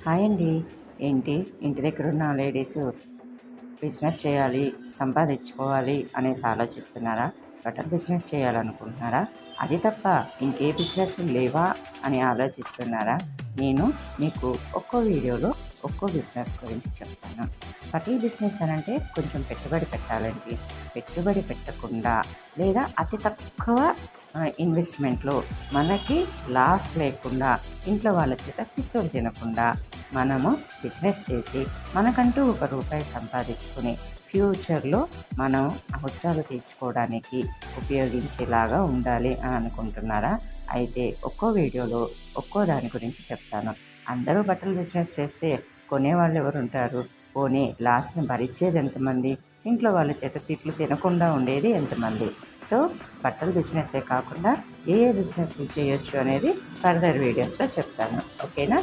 Hi అండి. ఏంటి ఇంటి దగ్గర ఉన్న లేడీస్ బిజినెస్ చేయాలి, సంపాదించుకోవాలి అనేసి ఆలోచిస్తున్నారా? బట్టల బిజినెస్ చేయాలనుకుంటున్నారా? అది తప్ప ఇంకే బిజినెస్ లేవా అని ఆలోచిస్తున్నారా? నేను మీకు ఒక్కో వీడియోలో ఒక్కో బిజినెస్ గురించి చెప్తాను. బట్టల బిజినెస్ అనంటే కొంచెం పెట్టుబడి పెట్టాలండి. పెట్టుబడి పెట్టకుండా లేదా అతి తక్కువ ఇన్వెస్ట్మెంట్లో మనకి లాస్ లేకుండా, ఇంట్లో వాళ్ళ చేత తిట్టులు తినకుండా మనము బిజినెస్ చేసి మనకంటూ ఒక రూపాయి సంపాదించుకుని ఫ్యూచర్లో మనం అవసరాలు తీర్చుకోవడానికి ఉపయోగించేలాగా ఉండాలి అని అనుకుంటున్నారా? అయితే ఒక్కో వీడియోలో ఒక్కో దాని గురించి చెప్తాను. అందరూ బట్టల బిజినెస్ చేస్తే కొనేవాళ్ళు ఎవరు ఉంటారు? పోనీ లాస్ట్ని భరించేది ఎంతమంది? ఇంట్లో వాళ్ళ చేత తిట్లు తినకుండా ఉండేది ఎంతమంది? సో బట్టల బిజినెస్సే కాకుండా ఏ బిజినెస్ చేయొచ్చు అనేది ఫర్దర్ వీడియోస్లో చెప్తాను. ఓకేనా?